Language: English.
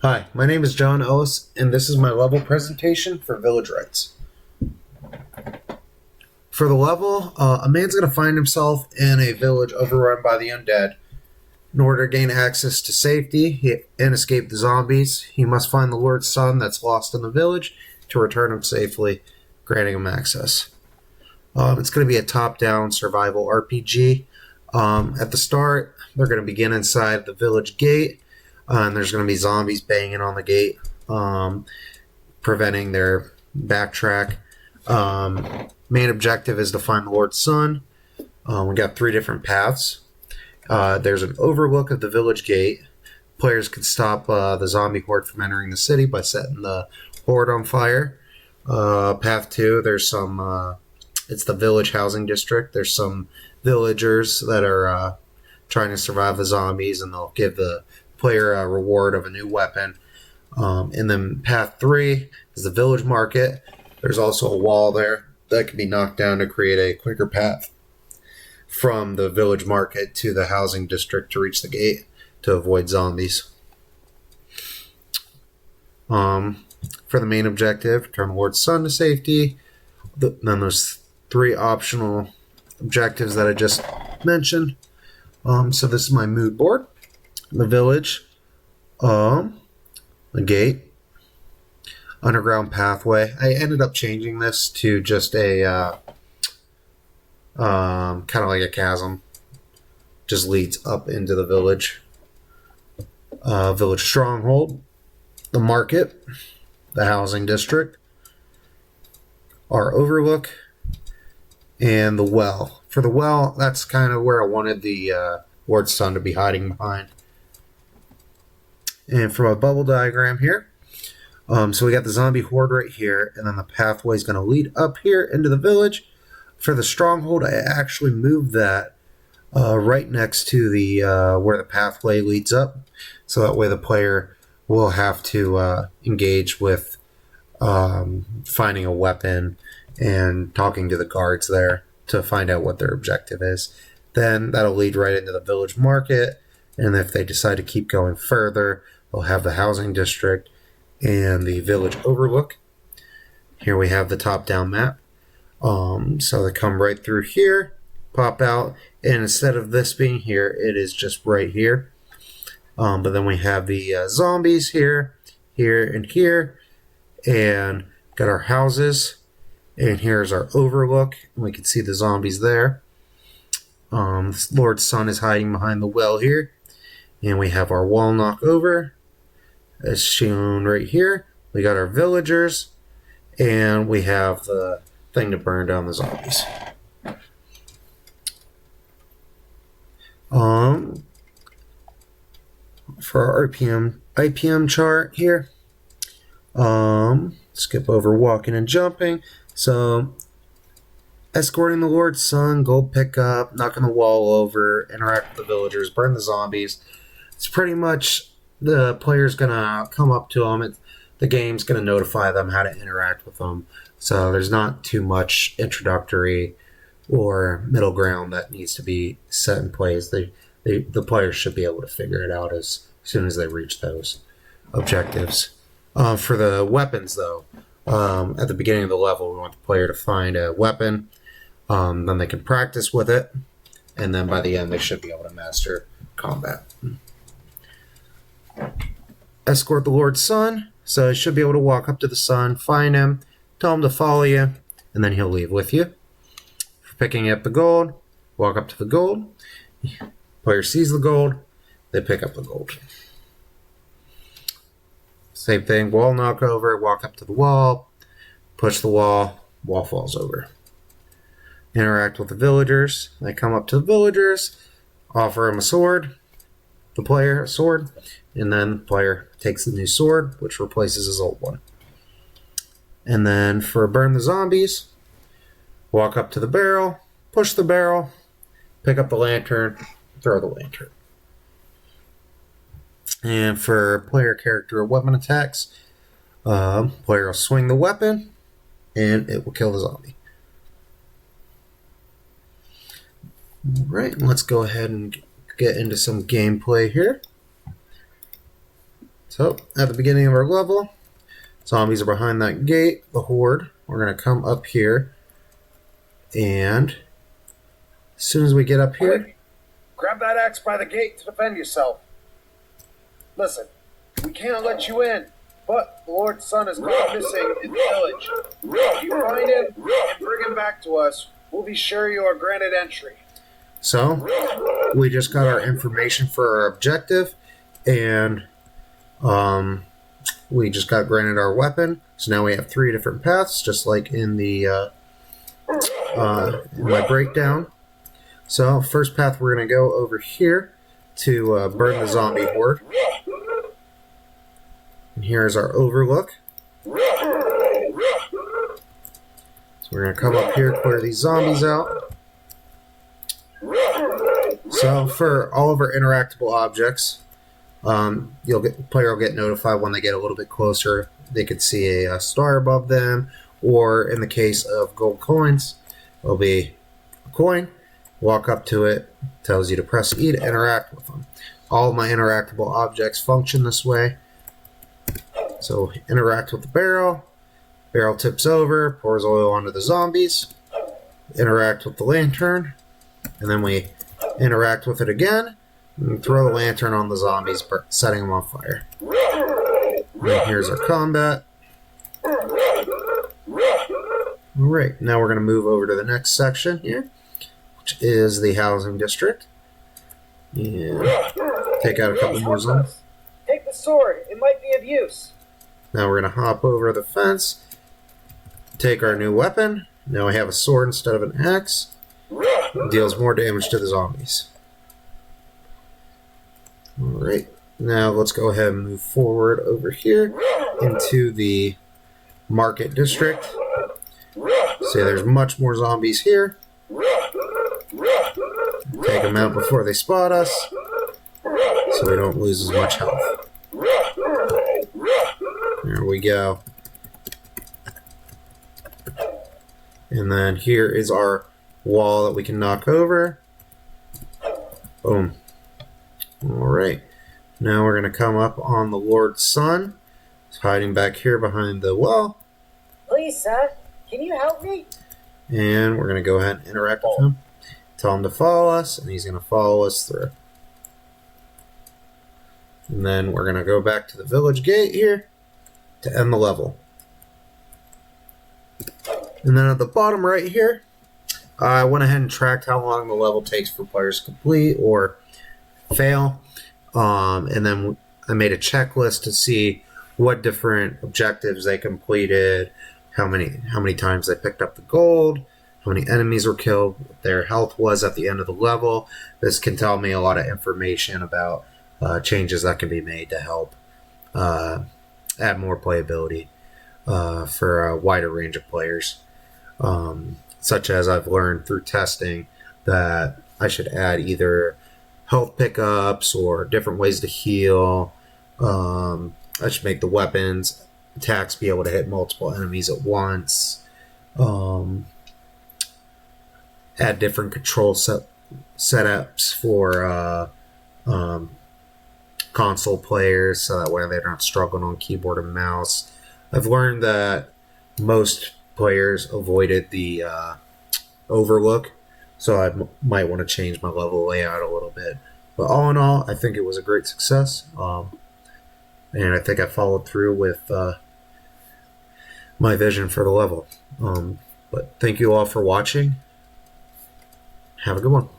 Hi, my name is John Ellis, and this is my level presentation for Village Rites. For the level, a man's going to find himself in a village overrun by the undead. In order to gain access to safety and escape the zombies, he must find the Lord's son that's lost in the village to return him safely, granting him access. It's going to be a top-down survival RPG. At the start, they're going to begin inside the village gate. And there's going to be zombies banging on the gate, preventing their backtrack. Main objective is to find the Lord's son. We got 3 different paths. There's an overlook of the village gate. Players can stop the zombie horde from entering the city by setting the horde on fire. Path 2, there's some. It's the village housing district. There's some villagers that are trying to survive the zombies, and they'll give the player a reward of a new weapon. And then path 3 is the village market. There's also a wall there that can be knocked down to create a quicker path from the village market to the housing district to reach the gate to avoid zombies. For the main objective, return the Lord's son to safety. Then there's 3 optional objectives that I just mentioned. So this is my mood board. The village, the gate, underground pathway. I ended up changing this to just a kind of like a chasm, just leads up into the village. Village stronghold, the market, the housing district, our overlook, and the well. For the well, that's kind of where I wanted the Lord's son to be hiding behind. And from a bubble diagram here, so we got the zombie horde right here, and then the pathway is going to lead up here into the village. For the stronghold, I actually moved that right next to the where the pathway leads up, so that way the player will have to engage with finding a weapon and talking to the guards there to find out what their objective is. Then that'll lead right into the village market, and if they decide to keep going further, they'll have the housing district and the village overlook. Here we have the top-down map. So they come right through here, pop out, and instead of this being here, it is just right here. But then we have the zombies here, here, and here, and got our houses, and here's our overlook, and we can see the zombies there. Lord's son is hiding behind the well here, and we have our wall knock over, as shown right here. We got our villagers, and we have the thing to burn down the zombies. For our IPM chart here, skip over walking and jumping. So, escorting the Lord's son, gold pickup, knocking the wall over, interact with the villagers, burn the zombies. It's pretty much the player's gonna come up to them. The game's gonna notify them how to interact with them. So there's not too much introductory or middle ground that needs to be set in place. The players should be able to figure it out as soon as they reach those objectives. For the weapons, though, at the beginning of the level, we want the player to find a weapon. Then they can practice with it, and then by the end, they should be able to master combat. Escort the Lord's son, so you should be able to walk up to the son, find him, tell him to follow you, and then he'll leave with you. For picking up the gold, walk up to the gold. Player sees the gold, they pick up the gold. Same thing, wall knock over, walk up to the wall, push the wall falls over. Interact with the villagers. They come up to the villagers, offer him a sword, the player a sword, and then the player takes the new sword, which replaces his old one. And then for burn the zombies, walk up to the barrel, push the barrel, pick up the lantern, throw the lantern. And for player character weapon attacks, player will swing the weapon, and it will kill the zombie. Alright, let's go ahead and get into some gameplay here. So, at the beginning of our level, zombies are behind that gate, the horde. We're going to come up here, and as soon as we get up here... Grab that axe by the gate to defend yourself. Listen, we can't let you in, but the Lord's son is gone missing in the village. If you find him and bring him back to us, we'll be sure you are granted entry. So, we just got our information for our objective, and we just got granted our weapon. So now we have 3 different paths, just like in the in my breakdown. So, first path, we're going to go over here to burn the zombie horde. And here's our overlook. So we're going to come up here, clear these zombies out. So for all of our interactable objects, the player will get notified when they get a little bit closer. They could see a star above them, or in the case of gold coins, it'll be a coin. Walk up to it, tells you to press E to interact with them. All of my interactable objects function this way. So interact with the barrel. Barrel tips over, pours oil onto the zombies. Interact with the lantern, and then we interact with it again and throw the lantern on the zombies, setting them on fire. And then here's our combat. Alright, now we're going to move over to the next section here, which is the housing district. And take out a couple more zombies. Take the sword, it might be of use. Now we're going to hop over the fence, take our new weapon. Now we have a sword instead of an axe. It deals more damage to the zombies. Alright, now let's go ahead and move forward over here into the market district. See, there's much more zombies here. Take them out before they spot us, so we don't lose as much health. There we go. And then here is our wall that we can knock over. Boom. Alright. Now we're going to come up on the Lord's son. He's hiding back here behind the wall. Please, sir, can you help me? And we're going to go ahead and interact with him. Tell him to follow us, and he's going to follow us through. And then we're going to go back to the village gate here to end the level. And then at the bottom right here, I went ahead and tracked how long the level takes for players to complete or fail. And then I made a checklist to see what different objectives they completed, how many times they picked up the gold, how many enemies were killed, what their health was at the end of the level. This can tell me a lot of information about changes that can be made to help add more playability for a wider range of players. Such as I've learned through testing that I should add either health pickups or different ways to heal. I should make the weapons attacks be able to hit multiple enemies at once. Add different control setups for console players so that way they're not struggling on keyboard and mouse. I've learned that most players avoided the overlook, so I might want to change my level layout a little bit. But all in all, I think it was a great success, and I think I followed through with my vision for the level. But thank you all for watching. Have a good one.